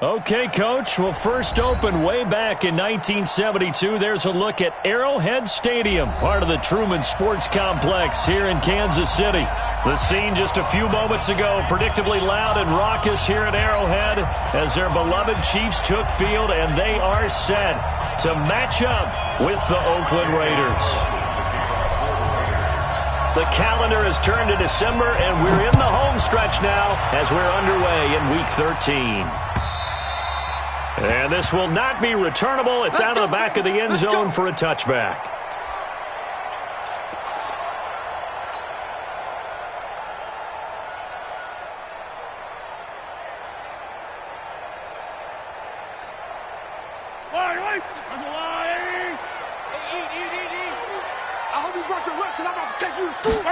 Okay, Coach. Well, first opened way back in 1972. There's a look at Arrowhead Stadium, part of the Truman Sports Complex here in Kansas City. The scene just a few moments ago, predictably loud and raucous here at Arrowhead as their beloved Chiefs took field, and they are set to match up with the Oakland Raiders. The calendar has turned to December, and we're in the home stretch now as we're underway in Week 13. And this will not be returnable. It's out of the back of the end zone for a touchback. I hope you brought your lips because I'm about to take you to school.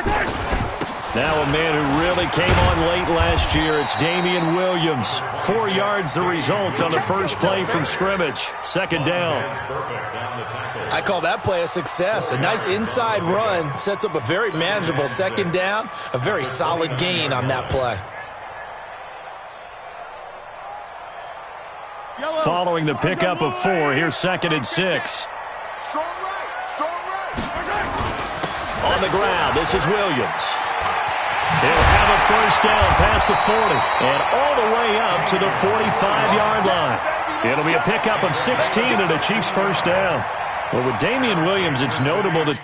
Now a man who really came on late last year, it's Damian Williams. 4 yards the result on the first play from scrimmage. Second down. I call that play a success. A nice inside run sets up a very manageable second down. A very solid gain on that play. Following the pickup of 4, here's 2nd and 6. On the ground, this is Williams. He'll have a first down past the 40 and all the way up to the 45-yard line. It'll be a pickup of 16 and a Chiefs first down. Well, with Damian Williams, it's notable that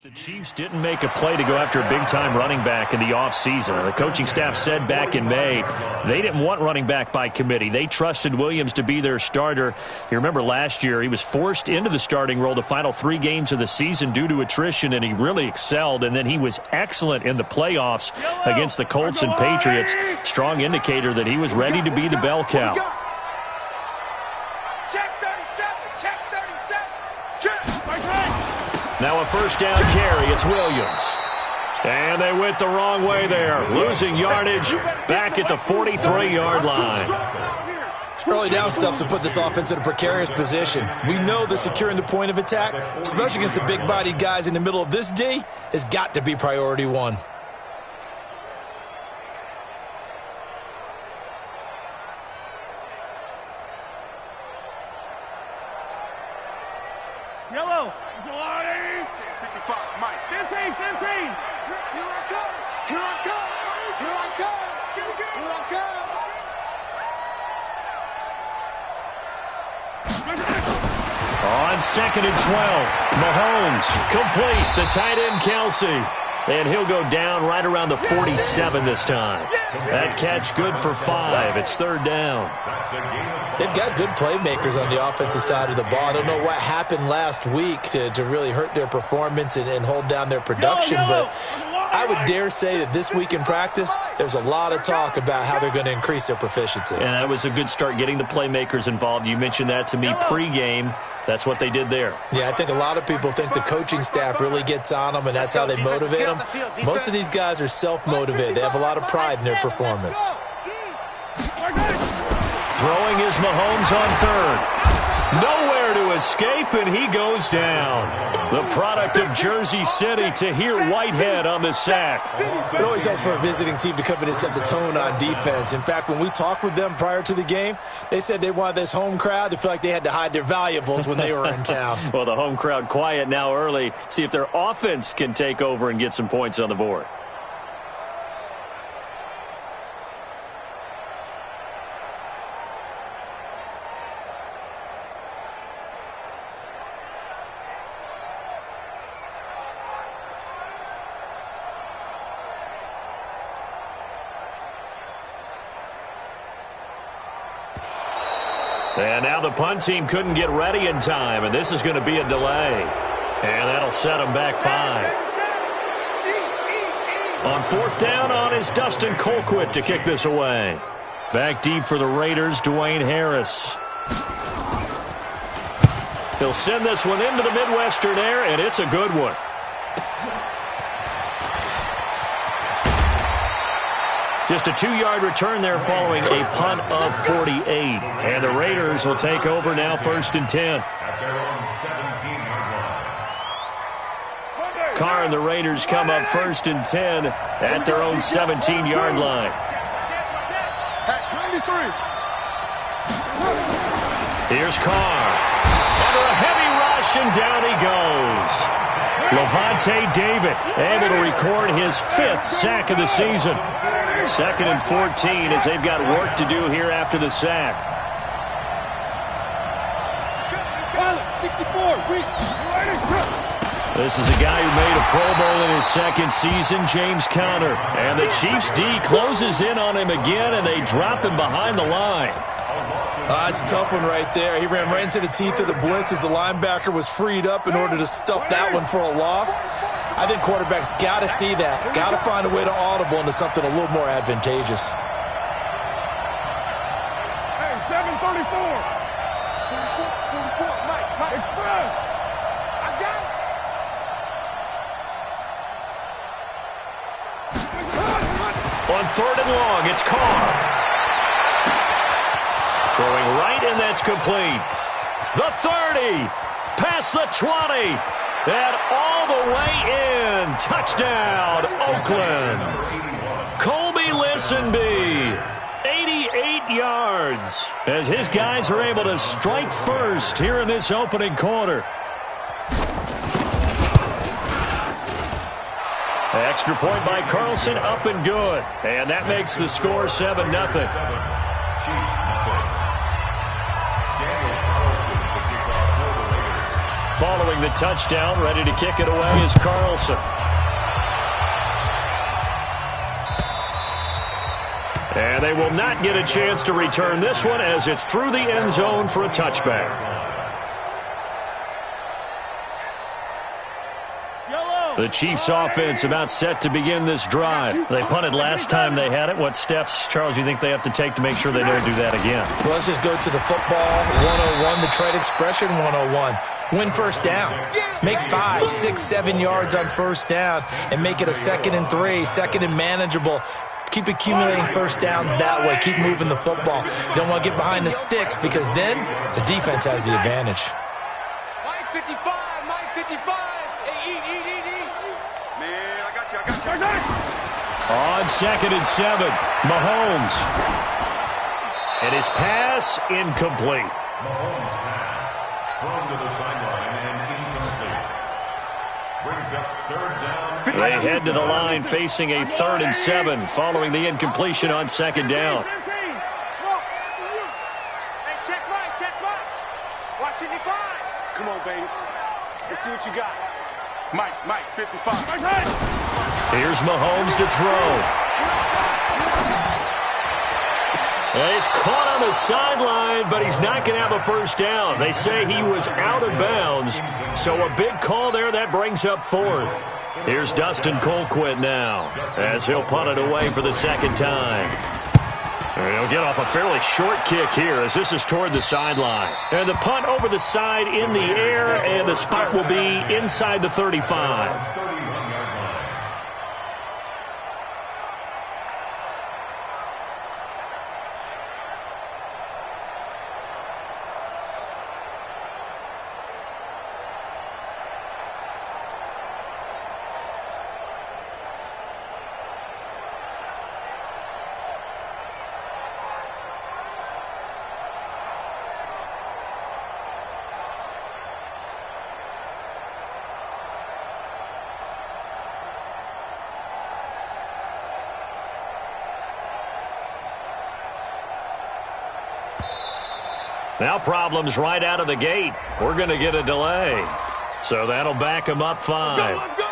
the Chiefs didn't make a play to go after a big-time running back in the offseason. The coaching staff said back in May they didn't want running back by committee. They trusted Williams to be their starter. You remember last year he was forced into the starting role the final 3 games of the season due to attrition, and he really excelled. And then he was excellent in the playoffs against the Colts and Patriots. Strong indicator that he was ready to be the bell cow. Now a first down carry. It's Williams. And they went the wrong way there. Losing yardage back at the 43-yard line. Early down stuff to put this offense in a precarious position. We know that securing the point of attack, especially against the big-bodied guys in the middle of this D, has got to be priority 1. Yellow. 55, Mike. 15. Here I come. Here I come. Here I come. Here I come. On 2nd and 12, Mahomes complete. The tight end, Kelsey. And he'll go down right around the 47 this time. That catch good for 5. It's 3rd down. They've got good playmakers on the offensive side of the ball. I don't know what happened last week to really hurt their performance and hold down their production, but I would dare say that this week in practice, there's a lot of talk about how they're going to increase their proficiency. And that was a good start getting the playmakers involved. You mentioned that to me pregame. That's what they did there. Yeah, I think a lot of people think the coaching staff really gets on them, and that's how they motivate them. Most of these guys are self-motivated. They have a lot of pride in their performance. Throwing is Mahomes on 3rd. Nowhere to escape, and he goes down. The product of Jersey City, Tahir Whitehead on the sack. It always helps for a visiting team to come in and set the tone on defense. In fact, when we talked with them prior to the game, they said they wanted this home crowd to feel like they had to hide their valuables when they were in town. Well, the home crowd quiet now early. See if their offense can take over and get some points on the board. And now the punt team couldn't get ready in time, and this is going to be a delay. And that'll set them back 5. On 4th down on is Dustin Colquitt to kick this away. Back deep for the Raiders, Dwayne Harris. He'll send this one into the Midwestern air, and it's a good one. Just a 2-yard return there following a punt of 48. And the Raiders will take over now 1st and 10. Carr and the Raiders come up 1st and 10 at their own 17-yard line. Here's Carr. Under a heavy rush, and down he goes. Levante David able to record his 5th sack of the season. 2nd and 14 as they've got work to do here after the sack. 64. This is a guy who made a Pro Bowl in his 2nd season, James Conner. And the Chiefs D closes in on him again, and they drop him behind the line. It's a tough one right there. He ran right into the teeth of the blitz as the linebacker was freed up in order to stuff that one for a loss. I think quarterbacks got to see that. Got to find a way to audible into something a little more advantageous. Hey, 734. 44, Mike, express. I got it. On 3rd and long, it's Carr. Throwing right, and that's complete. The 30, past the 20, and all the way in. Touchdown, Oakland. Colby Listenbee, 88 yards, as his guys are able to strike first here in this opening quarter. Extra point by Carlson, up and good. And that makes the score 7-0. Following the touchdown, ready to kick it away is Carlson. And they will not get a chance to return this one as it's through the end zone for a touchback. The Chiefs offense about set to begin this drive. They punted last time they had it. What steps, Charles, do you think they have to take to make sure they don't do that again? Well, let's just go to the football 101, the trade expression 101. Win first down. Make 5, 6, 7 yards on first down and make it a 2nd and 3, 2nd and manageable. Keep accumulating first downs that way. Keep moving the football. You don't want to get behind the sticks because then the defense has the advantage. Mike 55, Mike 55. Hey, eat. Man, I got you. On 2nd and 7, Mahomes. And his pass incomplete. Mahomes' pass thrown to the sideline and incomplete. Brings up 3rd down. They head to the line facing a 3rd and 7 following the incompletion on 2nd down. Hey, check Mike. Watch 55. Come on, baby. Let's see what you got. Mike, 55. Here's Mahomes to throw. And he's caught on the sideline, but he's not going to have a first down. They say he was out of bounds, so a big call there that brings up 4th. Here's Dustin Colquitt now, as he'll punt it away for the 2nd time. He'll get off a fairly short kick here as this is toward the sideline. And the punt over the side in the air, and the spot will be inside the 35. Now problems right out of the gate. We're going to get a delay. So that'll back them up 5. Let's go.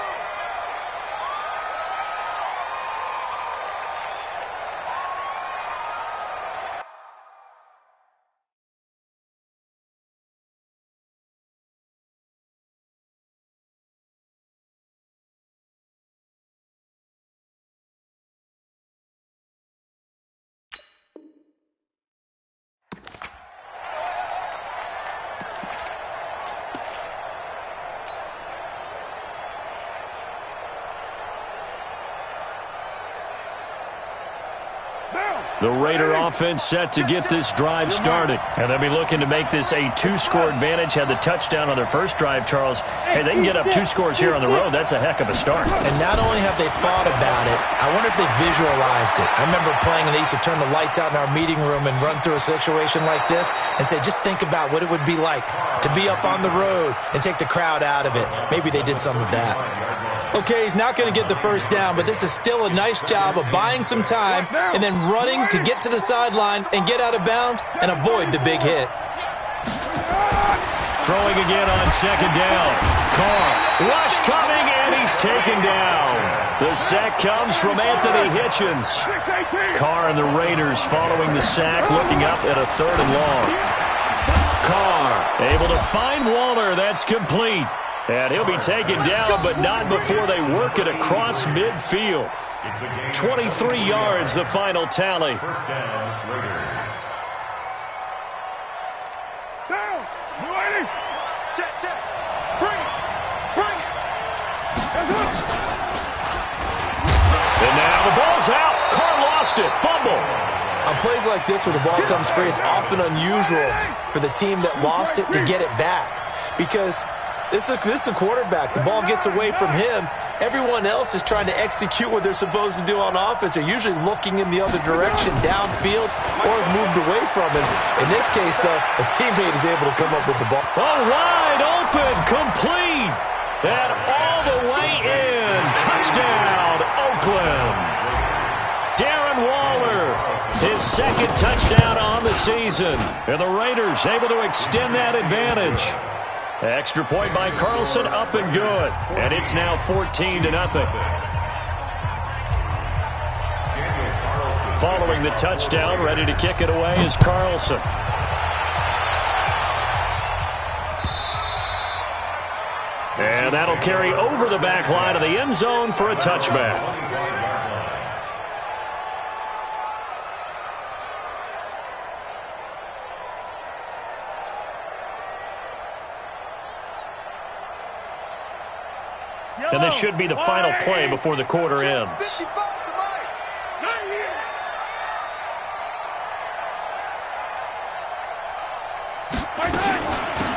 The Raider offense set to get this drive started. And they'll be looking to make this a 2-score advantage. Had the touchdown on their first drive, Charles. Hey, they can get up 2 scores here on the road. That's a heck of a start. And not only have they thought about it, I wonder if they visualized it. I remember playing, and they used to turn the lights out in our meeting room and run through a situation like this and say, just think about what it would be like to be up on the road and take the crowd out of it. Maybe they did some of that. Okay, he's not going to get the first down, but this is still a nice job of buying some time and then running to get to the sideline and get out of bounds and avoid the big hit. Throwing again on second down. Carr, rush coming, and he's taken down. The sack comes from Anthony Hitchens. Carr and the Raiders following the sack, looking up at a 3rd and long. Carr able to find Waller. That's complete. And he'll be taken down, but not before they work it across midfield. 23 yards, the final tally. First down, Raiders. Down. Waiting. Check. Bring it. And now the ball's out. Carr lost it. Fumble. On plays like this where the ball comes free, it's often unusual for the team that lost it to get it back. Because this is the quarterback. The ball gets away from him. Everyone else is trying to execute what they're supposed to do on offense. They're usually looking in the other direction, downfield, or moved away from him. In this case, though, a teammate is able to come up with the ball. Oh, wide open, complete, and all the way in. Touchdown, Oakland. Darren Waller, his 2nd touchdown on the season. And the Raiders able to extend that advantage. Extra point by Carlson, up and good. And it's now 14-0. Following the touchdown, ready to kick it away is Carlson. And that'll carry over the back line of the end zone for a touchback. And this should be the final play before the quarter ends.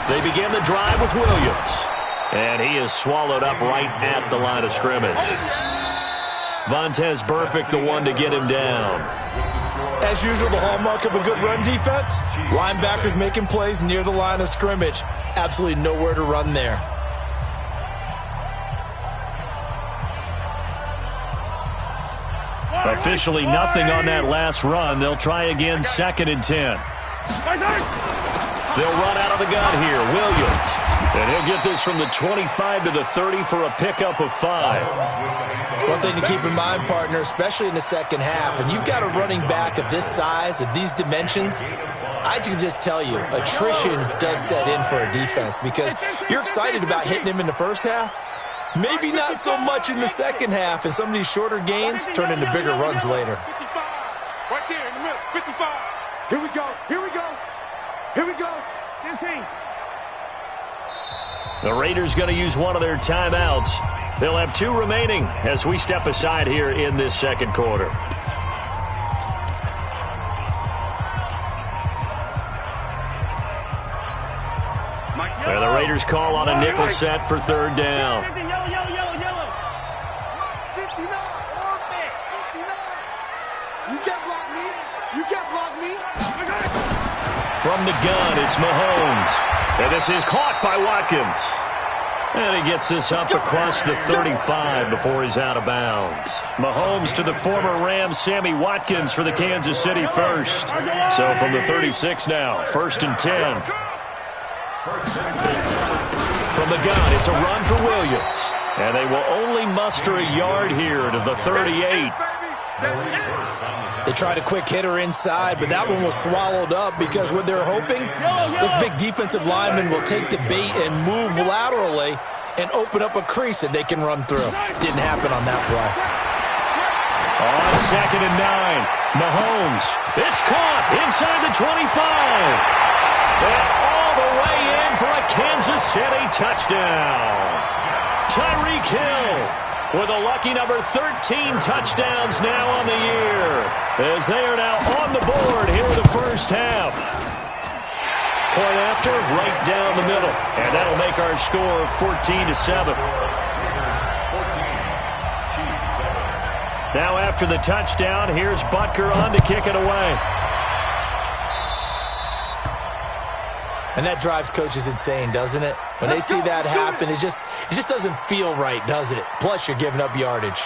They begin the drive with Williams. And he is swallowed up right at the line of scrimmage. Vontaze Burfict, the one to get him down. As usual, the hallmark of a good run defense, linebackers making plays near the line of scrimmage. Absolutely nowhere to run there. Officially nothing on that last run. They'll try again, 2nd and 10. They'll run out of the gun here. Williams. And he'll get this from the 25 to the 30 for a pickup of 5. One thing to keep in mind, partner, especially in the second half, and you've got a running back of this size, of these dimensions, I can just tell you, attrition does set in for a defense because you're excited about hitting him in the first half. Maybe not so much in the second half, and some of these shorter gains turn into bigger runs later. 55. Right there in the middle. 55. Here we go. 15. The Raiders going to use one of their timeouts. They'll have 2 remaining as we step aside here in this second quarter. And the Raiders call on a nickel set for 3rd down. Yellow. 59. You can't block me. From the gun, it's Mahomes. And this is caught by Watkins. And he gets this up across the 35 before he's out of bounds. Mahomes to the former Rams, Sammy Watkins for the Kansas City first. So from the 36 now, 1st and 10. From the gun, it's a run for Williams. And they will only muster a yard here to the 38. They tried a quick hitter inside, but that one was swallowed up because what they're hoping, this big defensive lineman will take the bait and move laterally and open up a crease that they can run through. Didn't happen on that play. On 2nd and 9, Mahomes. It's caught inside the 25. And all the way in for a Kansas City touchdown. Tyreek Hill with a lucky number 13 touchdowns now on the year, as they are now on the board here in the first half. Point after, right down the middle, and that'll make our score 14-7. Now after the touchdown, here's Butker on to kick it away. And that drives coaches insane, doesn't it? When they see that happen, it just doesn't feel right, does it? Plus, you're giving up yardage.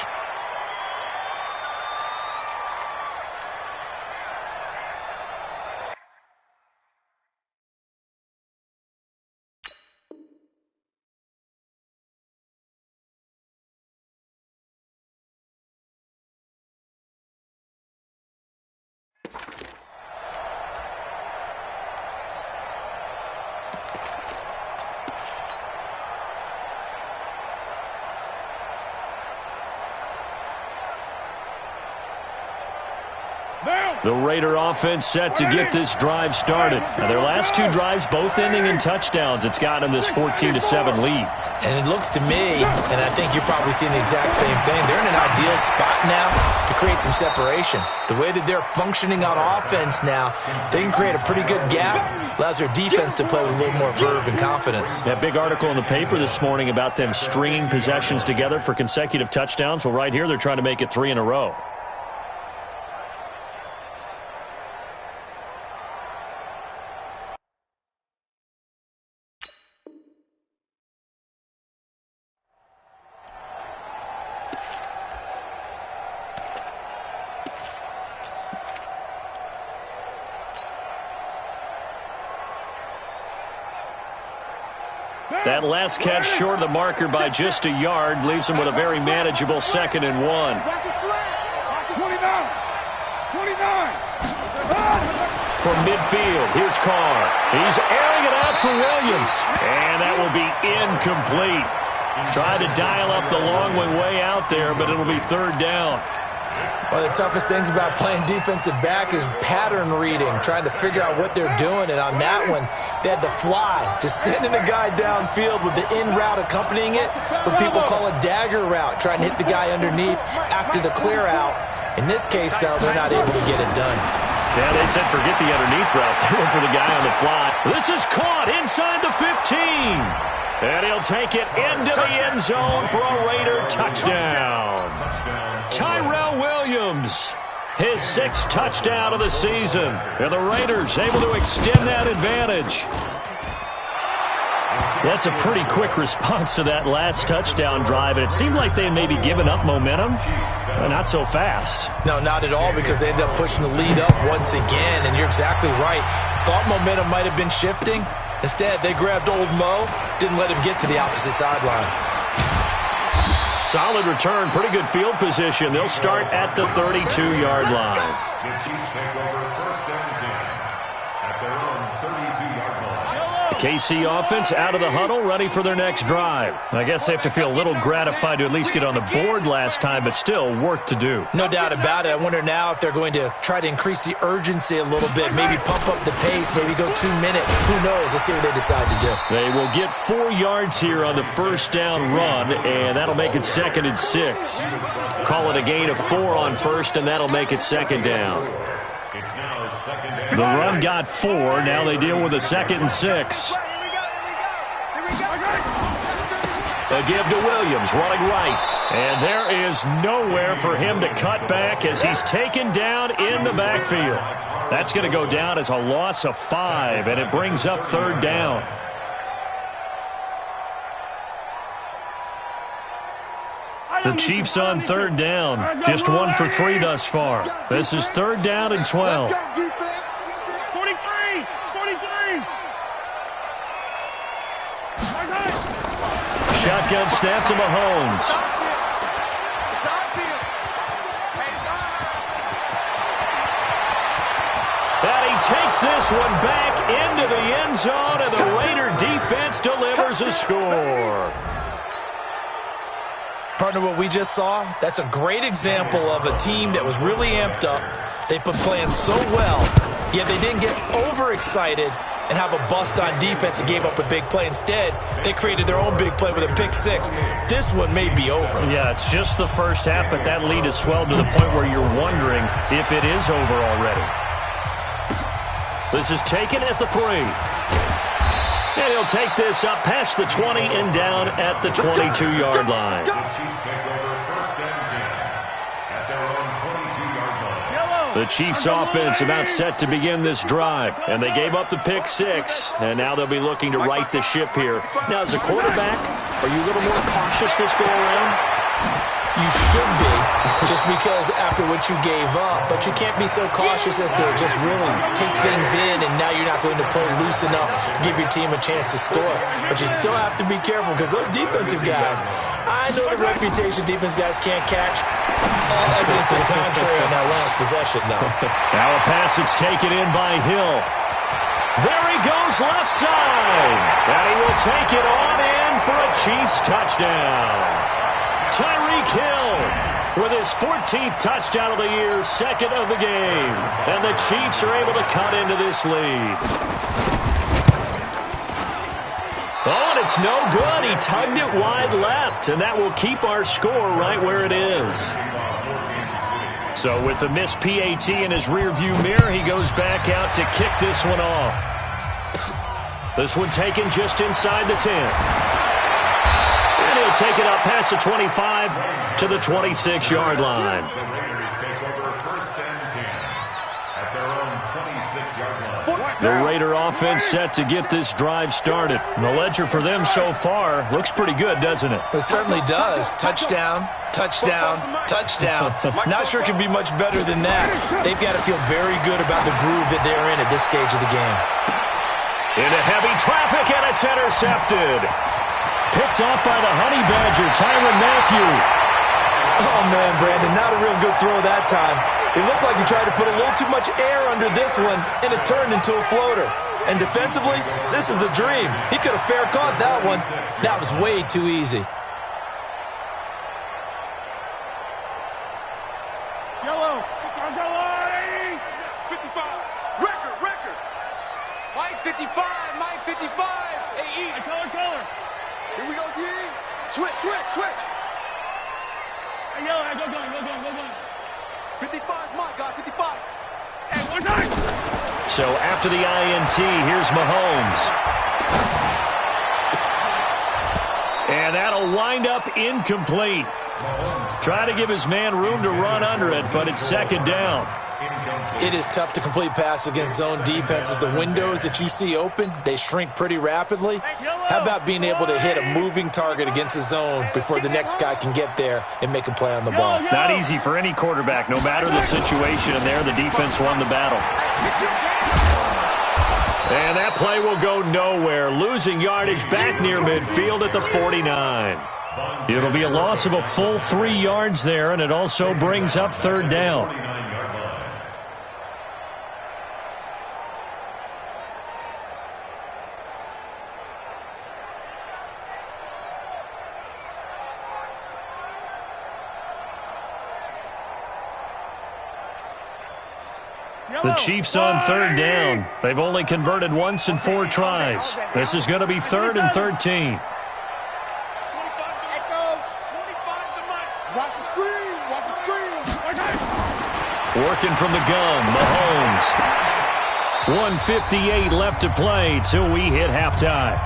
The Raider offense set to get this drive started. Now, their last two drives both ending in touchdowns. It's got them this 14-7 lead. And it looks to me, and I think you're probably seeing the exact same thing, they're in an ideal spot now to create some separation. The way that they're functioning on offense now, they can create a pretty good gap. Allows their defense to play with a little more verve and confidence. That big article in the paper this morning about them stringing possessions together for consecutive touchdowns. Well, right here, they're trying to make it 3 in a row. That last catch short of the marker by just a yard leaves him with a very manageable 2nd and 1. 29. From midfield, here's Carr. He's airing it out for Williams. And that will be incomplete. Tried to dial up the long one way out there, but it'll be 3rd down. One of the toughest things about playing defensive back is pattern reading, trying to figure out what they're doing. And on that one, they had to fly, just sending a guy downfield with the in route accompanying it, what people call a dagger route, trying to hit the guy underneath after the clear out. In this case, though, they're not able to get it done. Yeah, they said forget the underneath route. They went for the guy on the fly. This is caught inside the 15. And he'll take it into the end zone for a Raider touchdown. Tyrell Williams, his 6th touchdown of the season. And the Raiders able to extend that advantage. That's a pretty quick response to that last touchdown drive. And it seemed like they had maybe given up momentum. But not so fast. No, not at all, because they ended up pushing the lead up once again. And you're exactly right. Thought momentum might have been shifting. Instead, they grabbed old Mo, didn't let him get to the opposite sideline. Solid return, pretty good field position. They'll start at the 32-yard line. The Chiefs take over 1st and 10 at their own 32-yard line. The KC offense out of the huddle, ready for their next drive. I guess they have to feel a little gratified to at least get on the board last time, but still work to do. No doubt about it. I wonder now if they're going to try to increase the urgency a little bit, maybe pump up the pace, maybe go 2 minute. Who knows? Let's see what they decide to do. They will get 4 yards here on the 1st down run, and that'll make it 2nd and 6. Call it a gain of 4 on 1st, and that'll make it 2nd down. It's now 2nd and The run got 4. Now they deal with a 2nd and 6. A give to Williams, running right. And there is nowhere for him to cut back as he's taken down in the backfield. That's going to go down as a loss of 5, and it brings up 3rd down. The Chiefs on 3rd down. Just 1 for 3 thus far. This is 3rd down and 12. 43. Shotgun snap to Mahomes. And he takes this one back into the end zone, and the Raider defense delivers a score. Partner, what we just saw, that's a great example of a team that was really amped up. They've been playing so well, yet they didn't get overexcited and have a bust on defense and gave up a big play. Instead, they created their own big play with a pick six. This one may be over. Yeah, it's just the first half, but that lead has swelled to the point where you're wondering if it is over already. This is taken at the 3. And he'll take this up past the 20 and down at the 22-yard line. The Chiefs offense about set to begin this drive, and they gave up the pick six, and now they'll be looking to right the ship here. Now, as a quarterback, are you a little more cautious this go around? You should be, just because after what you gave up, but you can't be so cautious as to just really take things in, and now you're not going to play loose enough to give your team a chance to score. But you still have to be careful, because those defensive guys, I know the reputation defense guys can't catch. All evidence to the contrary on that last possession, though. Now a pass that's taken in by Hill. There he goes left side. And he will take it on in for a Chiefs touchdown. Tyreek Hill with his 14th touchdown of the year, second of the game. And the Chiefs are able to cut into this lead. Oh, and it's no good. He tugged it wide left, and that will keep our score right where it is. So with the missed PAT in his rearview mirror, he goes back out to kick this one off. This one taken just inside the 10. And he'll take it up past the 25 to the 26-yard line. The Raiders take over first and 10 at their own 26-yard line. The Raider offense set to get this drive started. And the ledger for them so far looks pretty good, doesn't it? It certainly does. Touchdown, touchdown, touchdown. Not sure it can be much better than that. They've got to feel very good about the groove that they're in at this stage of the game. Into heavy traffic, and it's intercepted. Picked off by the Honey Badger, Tyrann Mathieu. Oh, man, Brandon, not a real good throw that time. It looked like he tried to put a little too much air under this one, and it turned into a floater. And defensively, this is a dream. He could have fair caught that one. That was way too easy. Yellow. 55. Record. Mike 55. AE. Color. Here we go, D. Switch. Hey, yellow, go going. 55, Mike, got 55. Hey, one time. So after the INT, here's Mahomes. And that'll wind up incomplete. Try to give his man room to run under it, but it's second down. It is tough to complete passes against zone defenses. The windows that you see open, they shrink pretty rapidly. How about being able to hit a moving target against a zone before the next guy can get there and make a play on the ball? Not easy for any quarterback. No matter the situation in there, the defense won the battle. And that play will go nowhere. Losing yardage back near midfield at the 49. It'll be a loss of a full 3 yards there, and it also brings up third down. The Chiefs on third down. They've only converted once in 4 tries. This is going to be 3rd and 13. Working from the gun, Mahomes. 1:58 left to play till we hit halftime.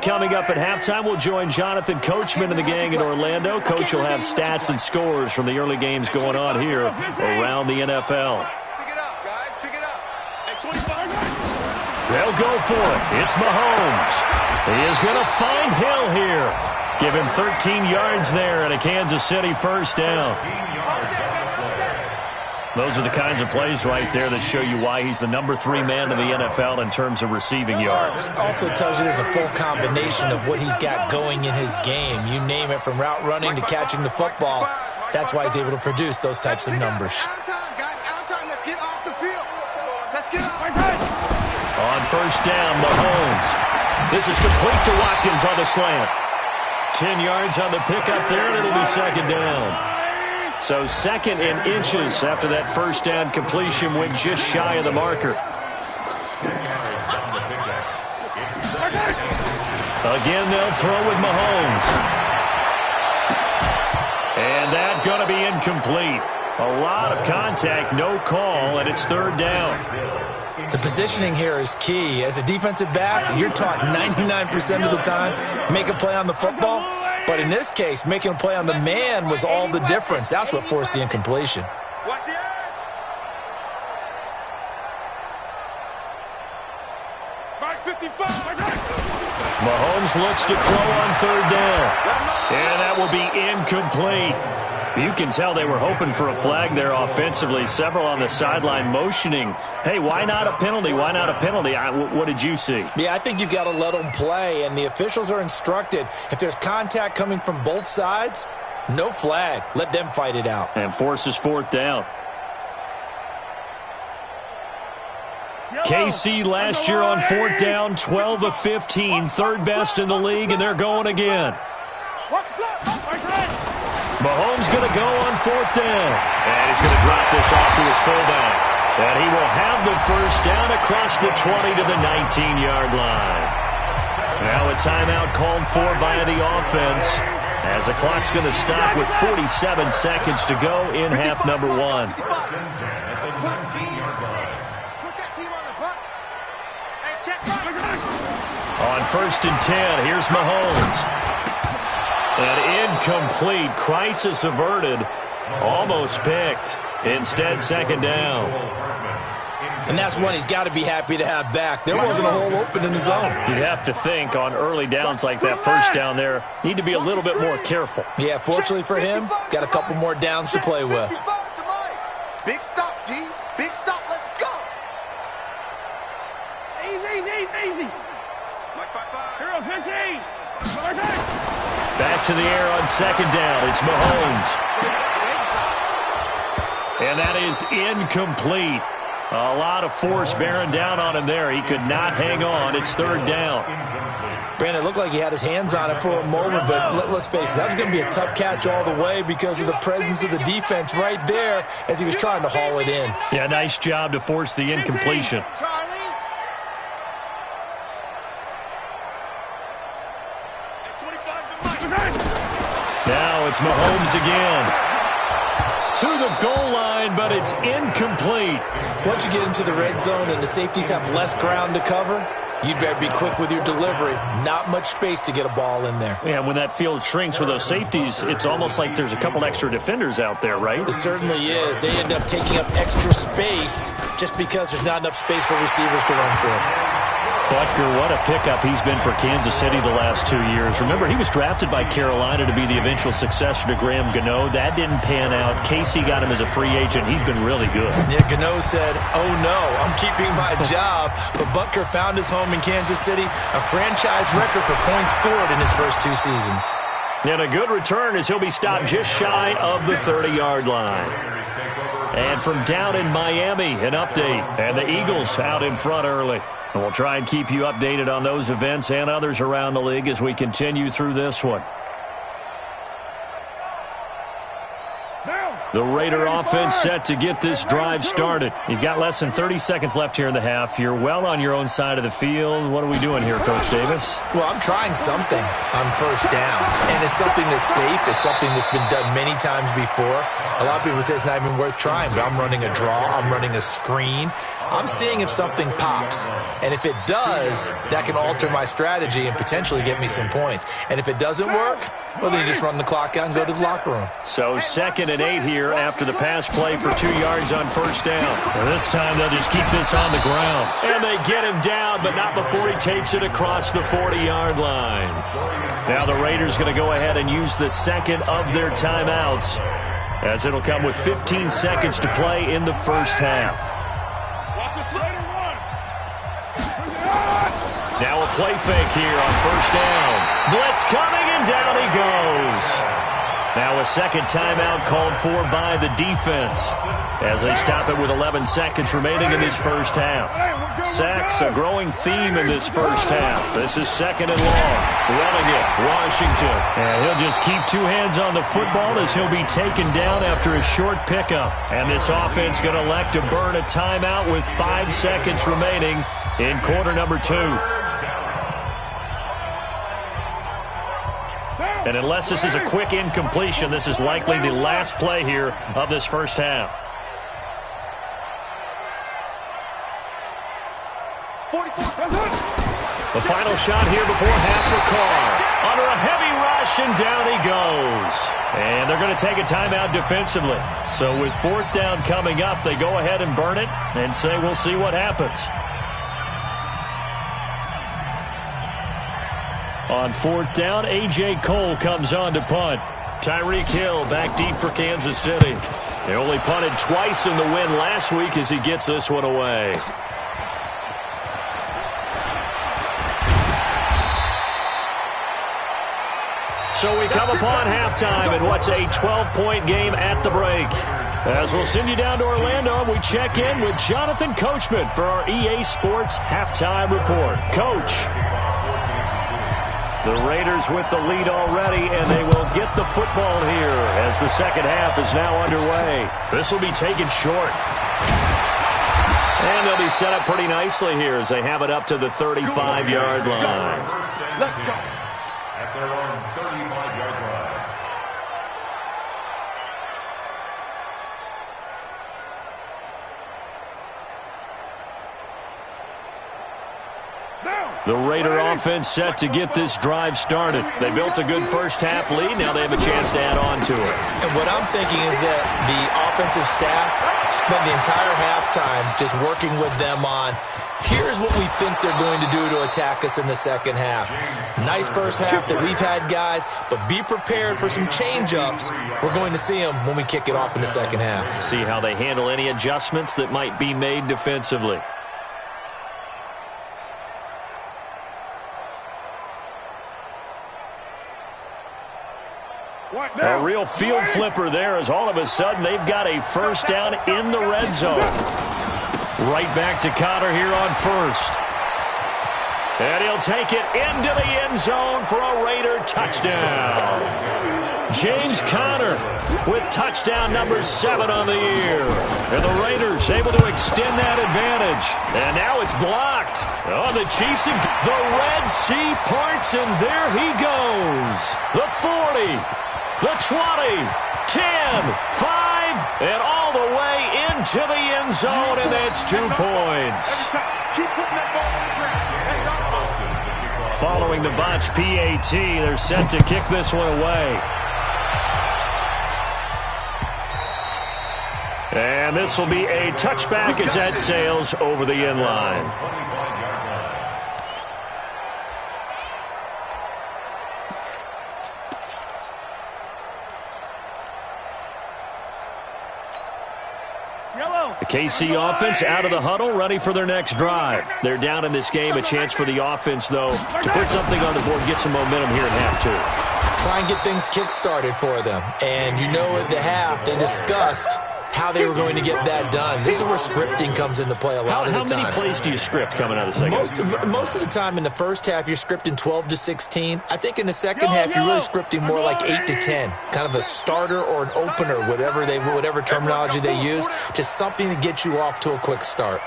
Coming up at halftime, we'll join Jonathan Coachman and the gang in Orlando. Coach will have stats and scores from the early games going on here around the NFL. Pick it up, guys. Pick it up. Hey, 25. They'll go for it. It's Mahomes. He is going to find Hill here. Give him 13 yards there and a Kansas City first down. Those are the kinds of plays right there that show you why he's the number 3 man in the NFL in terms of receiving yards. Also tells you there's a full combination of what he's got going in his game. You name it, from route running to catching the football. That's why he's able to produce those types of numbers. On first down, Mahomes. This is complete to Watkins on the slant. 10 yards on the pickup there, and it'll be second down. So second in inches after that first down completion went just shy of the marker. Again, they'll throw with Mahomes. And that's going to be incomplete. A lot of contact, no call, and it's third down. The positioning here is key. As a defensive back, you're taught 99% of the time, make a play on the football. But in this case, making a play on the man was all the difference. That's what forced the incompletion. Mahomes looks to throw on third down. And that will be incomplete. You can tell they were hoping for a flag there offensively. Several on the sideline motioning, hey, why not a penalty? Why not a penalty? What did you see? Yeah, I think you've got to let them play, and the officials are instructed. If there's contact coming from both sides, no flag. Let them fight it out. And forces fourth down. KC last year on fourth down, 12 of 15, third best in the league, and they're going again. Mahomes going to go on fourth down. And he's going to drop this off to his fullback. And he will have the first down across the 20 to the 19-yard line. Now a timeout called for by the offense, as the clock's going to stop with 47 seconds to go in half number 1. On first and 10, here's Mahomes. An incomplete, crisis averted, almost picked. Instead, second down. And that's one he's got to be happy to have back. There wasn't a hole open in the zone. You'd have to think on early downs like that first down there, need to be a little bit more careful. Yeah, fortunately for him, got a couple more downs to play with. Big stop, D. Big stop. Let's go. Easy. Hero 15. Back to the air on second down. It's Mahomes. And that is incomplete. A lot of force bearing down on him there. He could not hang on. It's third down. Brandon, it looked like he had his hands on it for a moment, but let's face it, that was going to be a tough catch all the way because of the presence of the defense right there as he was trying to haul it in. Yeah, nice job to force the incompletion. Now it's Mahomes again. To the goal line, but it's incomplete. Once you get into the red zone and the safeties have less ground to cover, you'd better be quick with your delivery. Not much space to get a ball in there. Yeah, when that field shrinks with those safeties, it's almost like there's a couple extra defenders out there, right? It certainly is. They end up taking up extra space just because there's not enough space for receivers to run through. Butker, what a pickup he's been for Kansas City the last 2 years. Remember, he was drafted by Carolina to be the eventual successor to Graham Gano. That didn't pan out. Casey got him as a free agent. He's been really good. Yeah, Gano said, oh no, I'm keeping my job. But Butker found his home in Kansas City, a franchise record for points scored in his first 2 seasons. And a good return as he'll be stopped just shy of the 30-yard line. And from down in Miami, an update. And the Eagles out in front early. And we'll try and keep you updated on those events and others around the league as we continue through this one. The Raider offense set to get this drive started. You've got less than 30 seconds left here in the half. You're well on your own side of the field. What are we doing here, Coach Davis? Well, I'm trying something on first down. And it's something that's safe. It's something that's been done many times before. A lot of people say it's not even worth trying, but I'm running a draw. I'm running a screen. I'm seeing if something pops. And if it does, that can alter my strategy and potentially get me some points. And if it doesn't work, well, then you just run the clock out and go to the locker room. So 2nd and 8 here after the pass play for 2 yards on first down. Well, this time they'll just keep this on the ground. And they get him down, but not before he takes it across the 40-yard line. Now the Raiders going to go ahead and use the second of their timeouts as it'll come with 15 seconds to play in the first half. Watch this later one. Now a play fake here on first down. Blitz coming, and down he goes. Now a second timeout called for by the defense as they stop it with 11 seconds remaining in this first half. Sacks, a growing theme in this first half. This is second and long. Running it, Washington. And he'll just keep two hands on the football as he'll be taken down after a short pickup. And this offense going to elect to burn a timeout with 5 seconds remaining in quarter number 2. And unless this is a quick incompletion, this is likely the last play here of this first half. The final shot here before half for Carr. Under a heavy rush, and down he goes. And they're going to take a timeout defensively. So with 4th down coming up, they go ahead and burn it and say we'll see what happens. On 4th down, A.J. Cole comes on to punt. Tyreek Hill back deep for Kansas City. They only punted twice in the win last week as he gets this one away. So we come upon halftime in what's a 12-point game at the break. As we'll send you down to Orlando, we check in with Jonathan Coachman for our EA Sports Halftime Report. Coach. The Raiders with the lead already, and they will get the football here as the second half is now underway. This will be taken short. And they'll be set up pretty nicely here as they have it up to the 35-yard line. Let's go. At their own 35-yard line. The Raider offense set to get this drive started. They built a good first half lead. Now they have a chance to add on to it. And what I'm thinking is that the offensive staff spent the entire halftime just working with them on, here's what we think they're going to do to attack us in the second half. Nice first half that we've had, guys, but be prepared for some change-ups. We're going to see them when we kick it off in the second half. See how they handle any adjustments that might be made defensively. A real field flipper there as all of a sudden they've got a first down in the red zone. Right back to Conner here on first. And he'll take it into the end zone for a Raider touchdown. James Conner with touchdown number 7 on the year. And the Raiders able to extend that advantage. And now it's blocked. Oh, the Chiefs, the Red Sea parts, and there he goes. The 40. The 20, 10, 5, and all the way into the end zone, and that's 2 points. Following the botch PAT, they're set to kick this one away. And this will be a touchback as that sails over the end line. The KC offense out of the huddle, ready for their next drive. They're down in this game. A chance for the offense, though, to put something on the board, get some momentum here in half 2. Try and get things kick-started for them. And you know at the half, they discussed how they were going to get that done. This is where scripting comes into play a lot of the time. How many plays do you script coming out of the second half? Most of the time in the first half, you're scripting 12 to 16. I think in the second half, you're really scripting more like 8 to 10. Kind of a starter or an opener, whatever terminology they use. Just something to get you off to a quick start.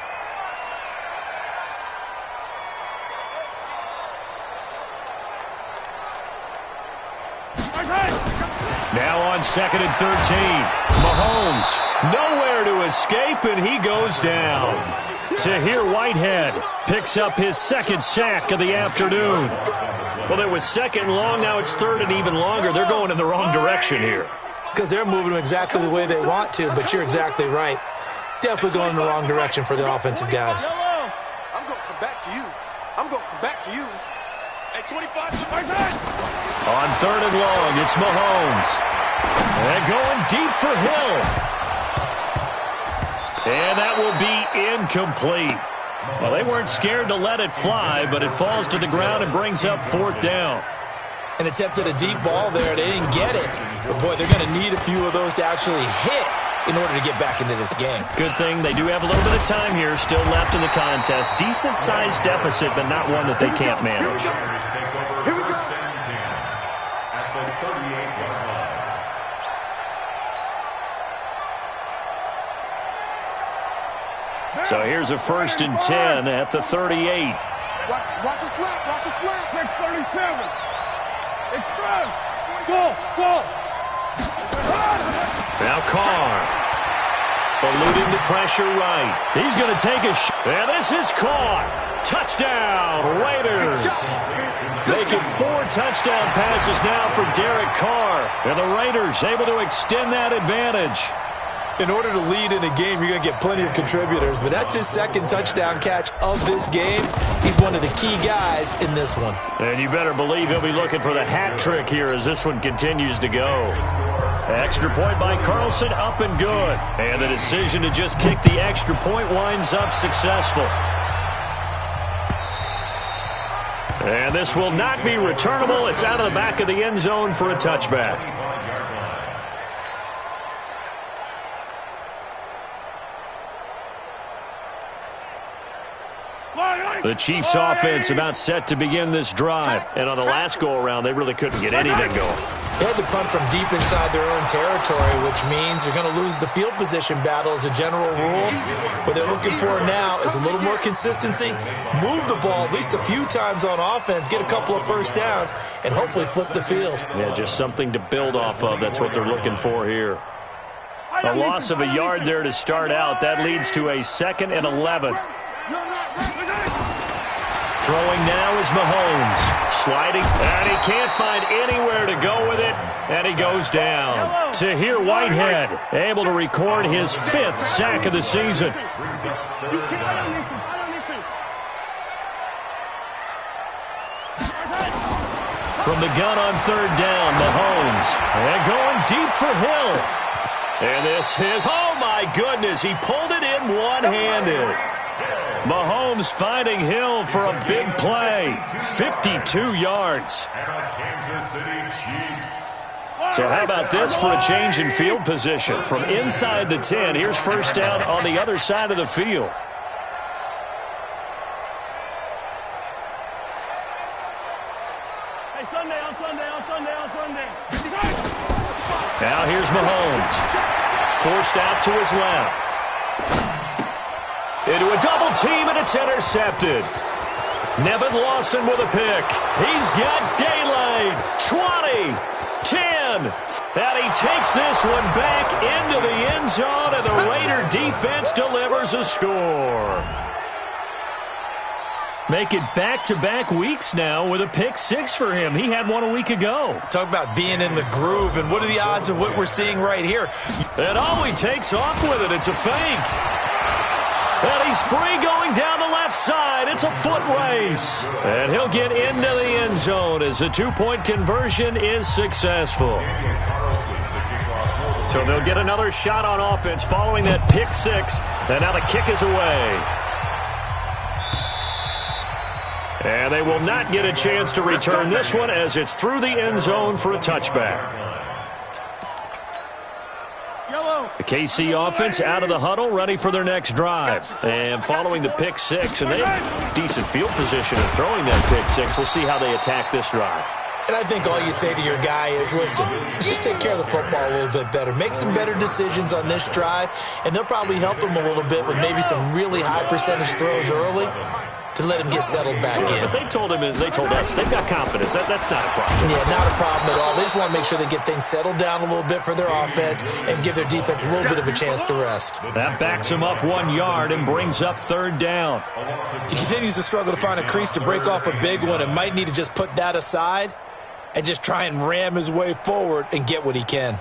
Now on 2nd and 13. Mahomes, nowhere to escape, and he goes down. Tahir Whitehead picks up his second sack of the afternoon. Well, it was 2nd and long, now it's 3rd and even longer. They're going in the wrong direction here. Because they're moving them exactly the way they want to, but you're exactly right. Definitely going in the wrong direction for the offensive guys. I'm going to come back to you. I'm going to come back to you. Hey, 25. On 3rd and long, it's Mahomes. And going deep for Hill. And that will be incomplete. Well, they weren't scared to let it fly, but it falls to the ground and brings up 4th down. And attempted a deep ball there. They didn't get it. But, boy, they're going to need a few of those to actually hit in order to get back into this game. Good thing they do have a little bit of time here still left in the contest. Decent-sized deficit, but not one that they can't manage. So here's a 1st and 10 at the 38. Watch a slap. Watch a slap. 637. It's good. Go. Now Carr. Eluding the pressure right. He's going to take a shot. And this is caught. Touchdown, Raiders. Making 4 touchdown passes now for Derek Carr. And the Raiders able to extend that advantage. In order to lead in a game, you're going to get plenty of contributors, but that's his 2nd touchdown catch of this game. He's one of the key guys in this one. And you better believe he'll be looking for the hat trick here as this one continues to go. Extra point by Carlson, up and good. And the decision to just kick the extra point winds up successful. And this will not be returnable. It's out of the back of the end zone for a touchback. The Chiefs offense about set to begin this drive. And on the last go-around, they really couldn't get anything going. They had to punt from deep inside their own territory, which means you're going to lose the field position battle as a general rule. What they're looking for now is a little more consistency, move the ball at least a few times on offense, get a couple of 1st downs, and hopefully flip the field. Yeah, just something to build off of. That's what they're looking for here. A loss of a yard there to start out. That leads to a 2nd and 11. Throwing now is Mahomes. Sliding, and he can't find anywhere to go with it, and he goes down. Tahir Whitehead able to record his 5th sack of the season. From the gun on 3rd down, Mahomes. And going deep for Hill. And this is, oh my goodness, he pulled it in one-handed. Mahomes finding Hill for a big play. 52 yards. So how about this for a change in field position? From inside the 10, here's 1st down on the other side of the field. Hey, Sunday, on Sunday. Now here's Mahomes. Forced out to his left. Into a double team, and it's intercepted. Nevin Lawson with a pick. He's got daylight. 20, 10. And he takes this one back into the end zone, and the Raider defense delivers a score. Make it back-to-back weeks now with a pick-6 for him. He had one a week ago. Talk about being in the groove, and what are the odds of what we're seeing right here? And oh, he takes off with it. It's a fake. And he's free going down the left side. It's a foot race. And he'll get into the end zone as the 2-point conversion is successful. So they'll get another shot on offense following that pick-6. And now the kick is away. And they will not get a chance to return this one as it's through the end zone for a touchback. The KC offense out of the huddle, ready for their next drive. And following the pick-6, and they have decent field position in throwing that pick-6. We'll see how they attack this drive. And I think all you say to your guy is, listen, let's just take care of the football a little bit better. Make some better decisions on this drive, and they'll probably help him a little bit with maybe some really high percentage throws early to let him get settled back in. But they told us, they've got confidence. That's not a problem. Yeah, not a problem at all. They just want to make sure they get things settled down a little bit for their offense and give their defense a little bit of a chance to rest. That backs him up 1 yard and brings up 3rd down. He continues to struggle to find a crease to break off a big one and might need to just put that aside and just try and ram his way forward and get what he can.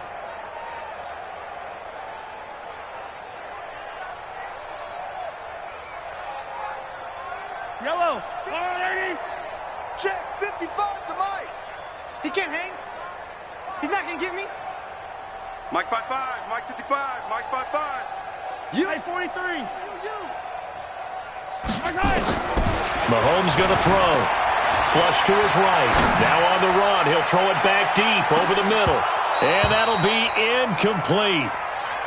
Yellow. Check. 55 to Mike. He can't hang. He's not going to get me. Mike 5'5", Mike 55, Mike 5'5". You. Hey, 43. You. Mahomes going to throw. Flush to his right. Now on the run. He'll throw it back deep over the middle. And that'll be incomplete.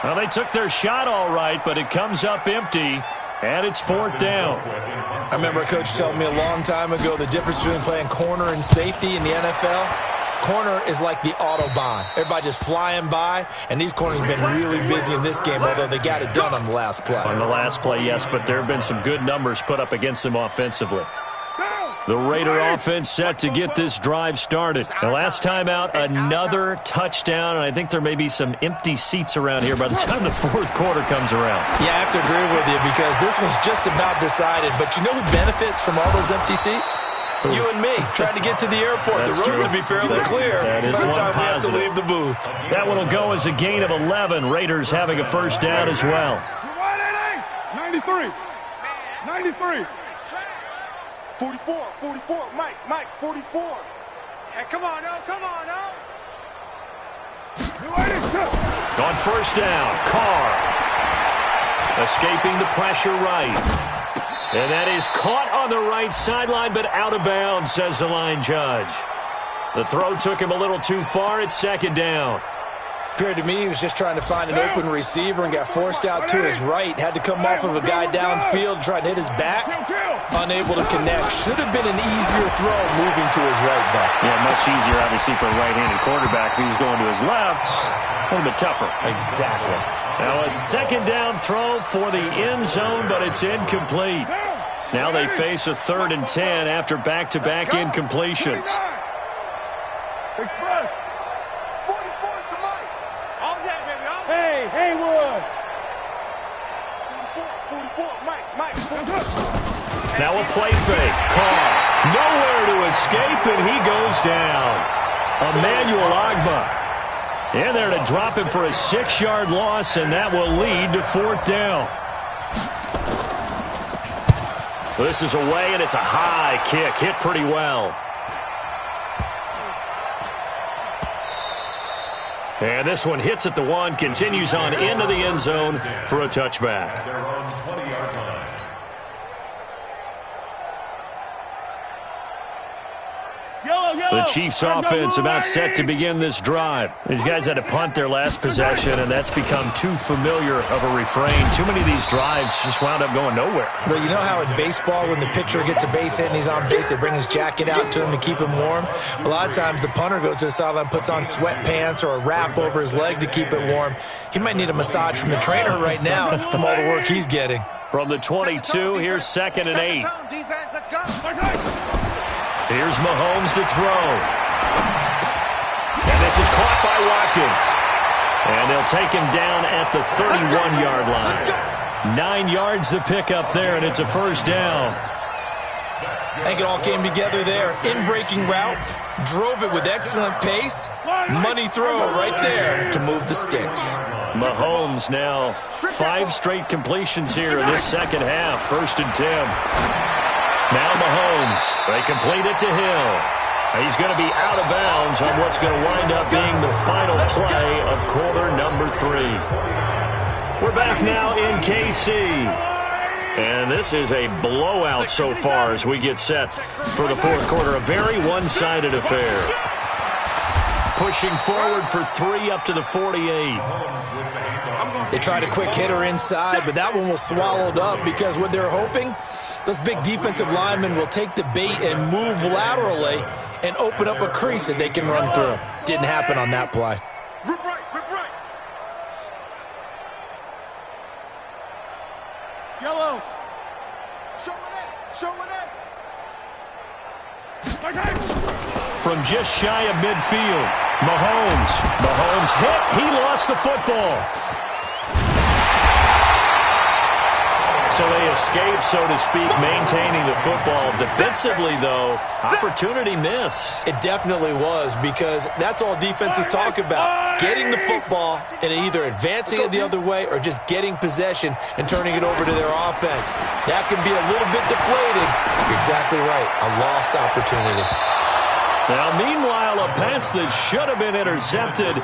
Well, they took their shot all right, but it comes up empty, and it's 4th down. I remember a coach telling me a long time ago the difference between playing corner and safety in the NFL. Corner is like the Autobahn. Everybody just flying by, and these corners have been really busy in this game, although they got it done on the last play. On the last play, yes, but there have been some good numbers put up against them offensively. The Raider offense set to get this drive started. The last time out, another touchdown, and I think there may be some empty seats around here by the time the 4th quarter comes around. Yeah, I have to agree with you because this one's just about decided. But you know who benefits from all those empty seats? You and me, trying to get to the airport. That's the roads true. will be fairly clear by the time we have to leave the booth. That one will go as a gain of 11. Raiders having a first down as well. 93. 93. 44, 44. Mike, 44. Hey, come on, now. On first down, Carr. Escaping the pressure right. And that is caught on the right sideline, but out of bounds, says the line judge. The throw took him a little too far. It's 2nd down. Appeared to me he was just trying to find an open receiver and got forced out to his right. Had to come off of a guy downfield, trying to hit his back. Unable to connect. Should have been an easier throw moving to his right, though. Yeah, much easier, obviously, for a right-handed quarterback. If he was going to his left, a little bit tougher. Exactly. Now a 2nd down throw for the end zone, but it's incomplete. Now they face a 3rd and 10 after back-to-back incompletions. Express. 44 to Mike. All day, baby. All day. Hey, Haywood. 44, Mike. 44. Now a play fake. Carr. Nowhere to escape, and he goes down. Emmanuel Ogbah. In there to drop him for a 6-yard loss, and that will lead to 4th down. This is away, and it's a high kick. Hit pretty well. And this one hits at the 1, continues on into the end zone for a touchback. They're on 20-yard line. The Chiefs offense about set to begin this drive. These guys had to punt their last possession, and that's become too familiar of a refrain. Too many of these drives just wound up going nowhere. Well, you know how in baseball when the pitcher gets a base hit and he's on base, they bring his jacket out to him to keep him warm? A lot of times the punter goes to the sideline, puts on sweatpants or a wrap over his leg to keep it warm. He might need a massage from the trainer right now from all the work he's getting. From the 22, here's 2nd and 8. Defense, let's go. Here's Mahomes to throw. And this is caught by Watkins. And they'll take him down at the 31-yard line. 9 yards to pick up there, and it's a first down. I think it all came together there. In-breaking route, drove it with excellent pace. Money throw right there to move the sticks. Mahomes now 5 straight completions here in this second half. 1st and 10. Now Mahomes, they complete it to Hill. He's going to be out of bounds on what's going to wind up being the final play of quarter number 3. We're back now in KC. And this is a blowout so far as we get set for the 4th quarter. A very one-sided affair. Pushing forward for 3 up to the 48. They tried a quick hitter inside, but that one was swallowed up because what they're hoping, those big defensive linemen will take the bait and move laterally and open up a crease that they can run through. Didn't happen on that play. Rip right. Yellow. Show it. From just shy of midfield, Mahomes hit. He lost the football. So they escape, so to speak, maintaining the football. Defensively, though, opportunity miss. It definitely was, because that's all defenses talk about. Getting the football and either advancing it the other way or just getting possession and turning it over to their offense. That can be a little bit deflating. You're exactly right. A lost opportunity. Now, meanwhile, a pass that should have been intercepted,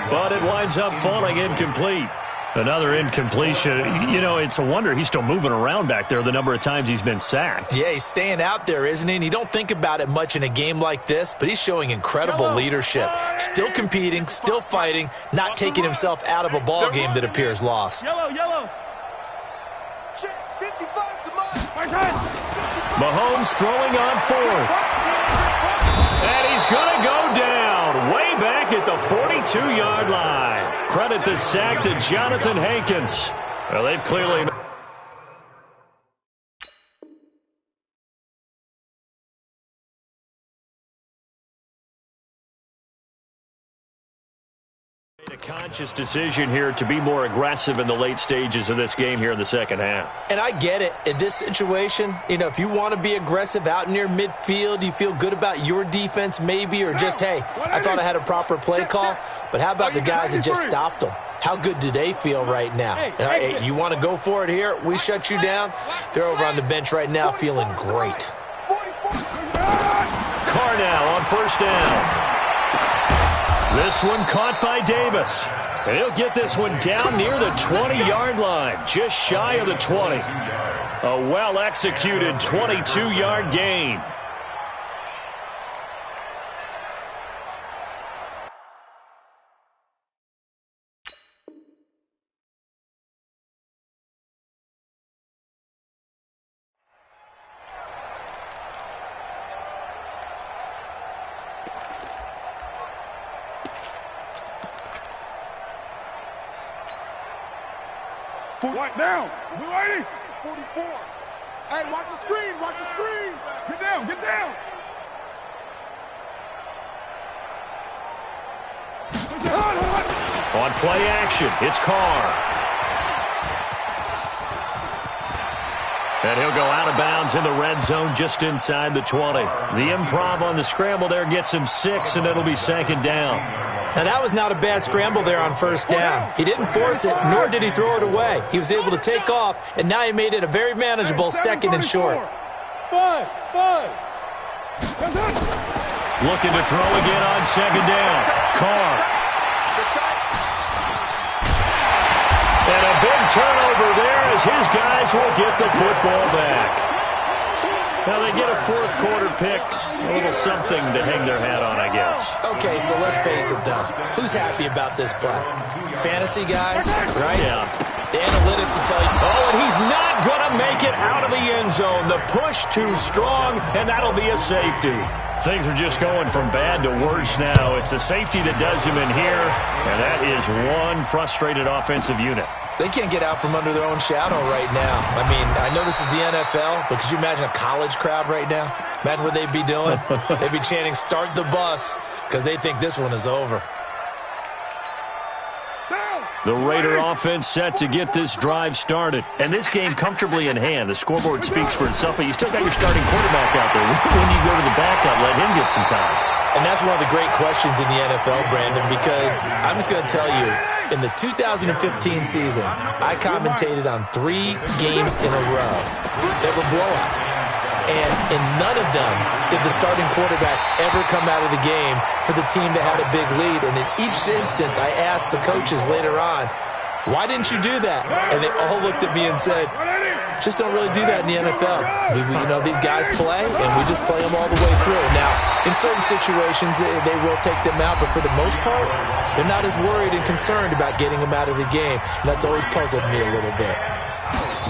but it winds up falling incomplete. Another incompletion. You know, it's a wonder he's still moving around back there the number of times he's been sacked. Yeah, he's staying out there, isn't he? And you don't think about it much in a game like this, but he's showing incredible leadership. Still competing, still fighting, not taking himself out of a ball game that appears lost. Yellow. Mahomes throwing on fourth. And he's going to go down way back at the 42-yard line. Credit the sack to Jonathan Hankins. Well, they've clearly made a conscious decision here to be more aggressive in the late stages of this game here in the second half. And I get it. In this situation, you know, if you want to be aggressive out near midfield, you feel good about your defense maybe, or just, hey, I thought I had a proper play call. But how about the guys that just stopped them? How good do they feel right now? Hey, you want to go for it here? We shut you down? They're over on the bench right now feeling great. Carr now on first down. This one caught by Davis. And he'll get this one down near the 20-yard line, just shy of the 20. A well-executed 22-yard gain. Right down. 44. Hey, watch the screen. Get down. On play action, it's Carr. And he'll go out of bounds in the red zone just inside the 20. The improv on the scramble there gets him 6, and it'll be second down. Now, that was not a bad scramble there on first down. He didn't force it, nor did he throw it away. He was able to take off, and now he made it a very manageable second and short. Five. Looking to throw again on second down. Carr. And a big turnover there as his guys will get the football back. Now they get a fourth quarter pick. A little something to hang their hat on, I guess. Okay, so let's face it, though. Who's happy about this play? Fantasy guys, right? Yeah. The analytics will tell you. Oh, and he's not going to make it out of the end zone. The push too strong, and that'll be a safety. Things are just going from bad to worse now. It's a safety that does him in here, and that is one frustrated offensive unit. They can't get out from under their own shadow right now. I mean, I know this is the NFL, but could you imagine a college crowd right now? Imagine what they'd be doing. They'd be chanting, "Start the bus," because they think this one is over. The Raider offense set to get this drive started. And this game comfortably in hand. The scoreboard speaks for itself, but you still got your starting quarterback out there. When you go to the backup, let him get some time. And that's one of the great questions in the NFL, Brandon, because I'm just going to tell you, in the 2015 season, I commentated on 3 games in a row that were blowouts. And in none of them did the starting quarterback ever come out of the game for the team that had a big lead. And in each instance, I asked the coaches later on, why didn't you do that? And they all looked at me and said, just don't really do that in the NFL. You know, these guys play, and we just play them all the way through. Now, in certain situations, they will take them out, but for the most part, they're not as worried and concerned about getting them out of the game. And that's always puzzled me a little bit.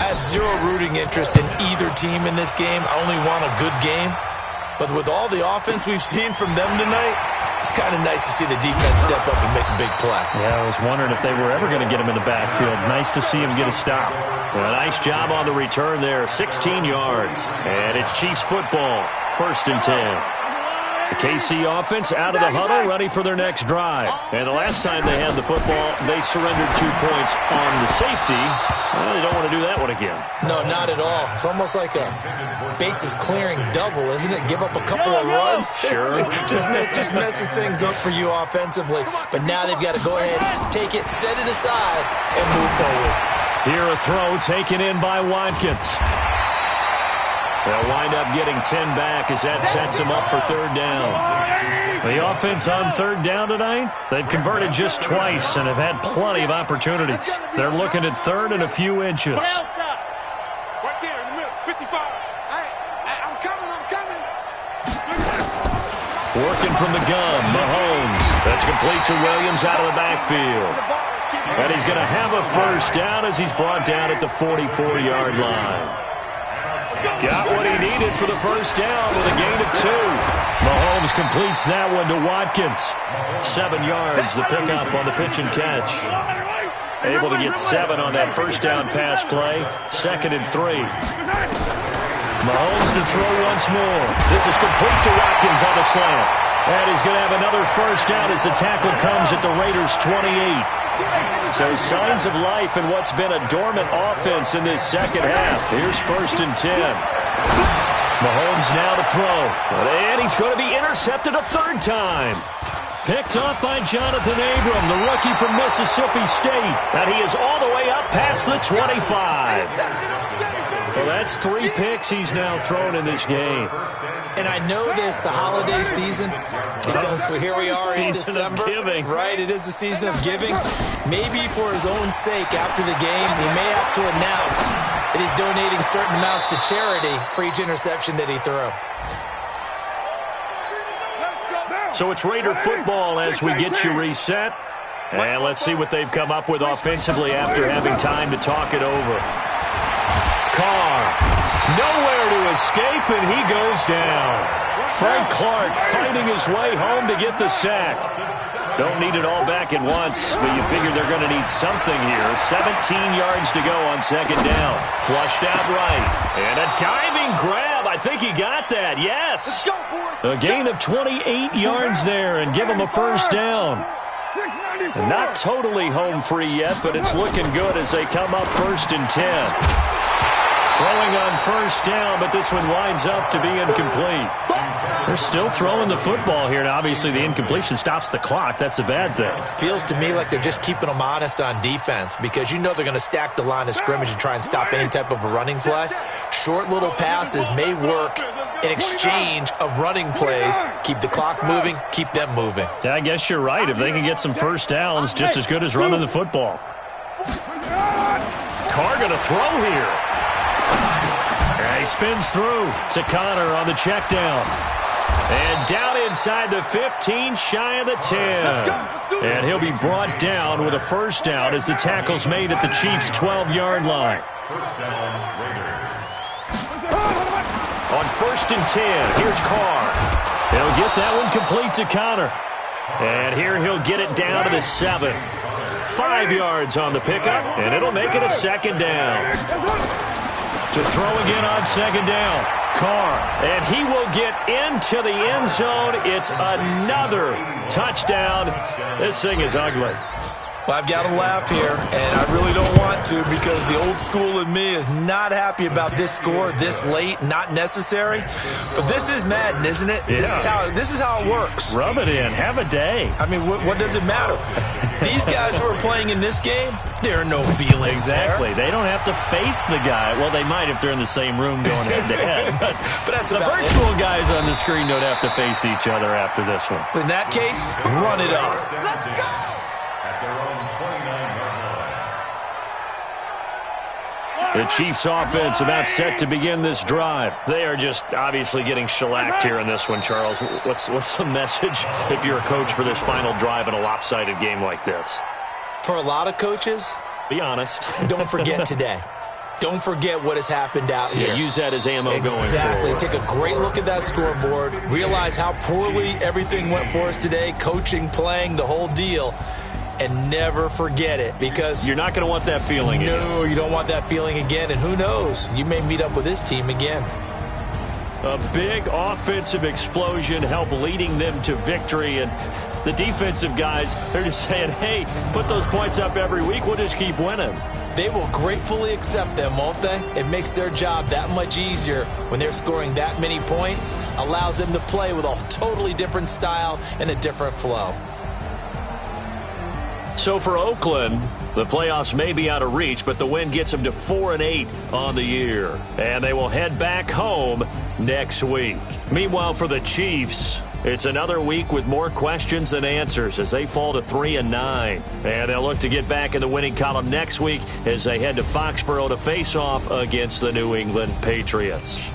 I have zero rooting interest in either team in this game. I only want a good game. But with all the offense we've seen from them tonight, it's kind of nice to see the defense step up and make a big play. Yeah, I was wondering if they were ever going to get him in the backfield. Nice to see him get a stop. Well, nice job on the return there, 16 yards. And it's Chiefs football, 1st and 10. The KC offense out of the huddle, ready for their next drive. And the last time they had the football, they surrendered 2 points on the safety. Well, they don't want to do that one again. No, not at all. It's almost like a bases clearing double, isn't it? Give up a couple of runs. Sure. just messes things up for you offensively. But now they've got to go ahead, take it, set it aside, and move forward. Here a throw taken in by Watkins. They'll wind up getting 10 back as that sets them up for third down. The offense on third down tonight, they've converted just twice and have had plenty of opportunities. They're looking at third and a few inches. Right there in the middle, 55. I'm coming. Working from the gun, Mahomes. That's complete to Williams out of the backfield. And he's going to have a first down as he's brought down at the 44-yard line. Got what he needed for the first down with a gain of 2. Mahomes completes that one to Watkins. 7 yards, the pickup on the pitch and catch. Able to get 7 on that first down pass play. 2nd and 3. Mahomes to throw once more. This is complete to Watkins on the slant. And he's going to have another first down as the tackle comes at the Raiders' 28. So signs of life in what's been a dormant offense in this second half. Here's 1st and 10. Mahomes now to throw. And he's going to be intercepted a 3rd time. Picked off by Jonathan Abram, the rookie from Mississippi State. And he is all the way up past the 25. Well, that's 3 picks he's now thrown in this game. And I know this, the holiday season, because here we are in December. Giving. Right, it is the season of giving. Maybe for his own sake after the game, he may have to announce that he's donating certain amounts to charity for each interception that he threw. So it's Raider football as we get you reset. And let's see what they've come up with offensively after having time to talk it over. Carr, nowhere to escape, and he goes down. Frank Clark fighting his way home to get the sack. Don't need it all back at once, but you figure they're going to need something here. 17 yards to go on 2nd down. Flushed out right. And a diving grab. I think he got that. Yes. A gain of 28 yards there and give him a first down. Not totally home free yet, but it's looking good as they come up 1st and 10. Throwing on first down, but this one winds up to be incomplete. They're still throwing the football here, and obviously the incompletion stops the clock. That's a bad thing. Feels to me like they're just keeping them honest on defense because you know they're going to stack the line of scrimmage and try and stop any type of a running play. Short little passes may work in exchange of running plays. Keep the clock moving, keep them moving. Yeah, I guess you're right. If they can get some first downs, just as good as running the football. Carr going to throw here. He spins through to Connor on the check down. And down inside the 15, shy of the 10. And he'll be brought down with a first down as the tackle's made at the Chiefs' 12-yard line. First down, Raiders. On 1st and 10, here's Carr. He'll get that one complete to Connor. And here he'll get it down to the 7. 5 yards on the pickup, and it'll make it a 2nd down. To throw again on 2nd down. Carr, and he will get into the end zone. It's another touchdown. This thing is ugly. Well, I've got to laugh here, and I really don't want to because the old school in me is not happy about this score this late, not necessary. But this is Madden, isn't it? Yeah. This is how it works. Rub it in. Have a day. I mean, what does it matter? These guys who are playing in this game, there are no feelings Exactly. there. They don't have to face the guy. Well, they might if they're in the same room going head-to-head. But that's the about virtual guys on the screen don't have to face each other after this one. In that case, run it up. Let's go! The Chiefs offense about set to begin this drive. They are just obviously getting shellacked here in this one, Charles. What's the message if you're a coach for this final drive in a lopsided game like this? For a lot of coaches, be honest. Don't forget today. Don't forget what has happened out here. Yeah, use that as ammo going forward. Exactly. Take a great look at that scoreboard. Realize how poorly everything went for us today. Coaching, playing, the whole deal. And never forget it because you're not going to want that feeling again. No, you don't want that feeling again. And who knows? You may meet up with this team again. A big offensive explosion helped leading them to victory. And the defensive guys, they're just saying, hey, put those points up every week. We'll just keep winning. They will gratefully accept them, won't they? It makes their job that much easier when they're scoring that many points. Allows them to play with a totally different style and a different flow. So for Oakland, the playoffs may be out of reach, but the win gets them to 4-8 on the year. And they will head back home next week. Meanwhile, for the Chiefs, it's another week with more questions than answers as they fall to 3-9. And they'll look to get back in the winning column next week as they head to Foxborough to face off against the New England Patriots.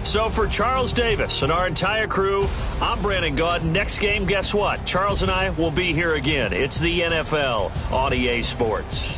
So for Charles Davis and our entire crew, I'm Brandon Gaudin. Next game, guess what? Charles and I will be here again. It's the NFL on EA Sports.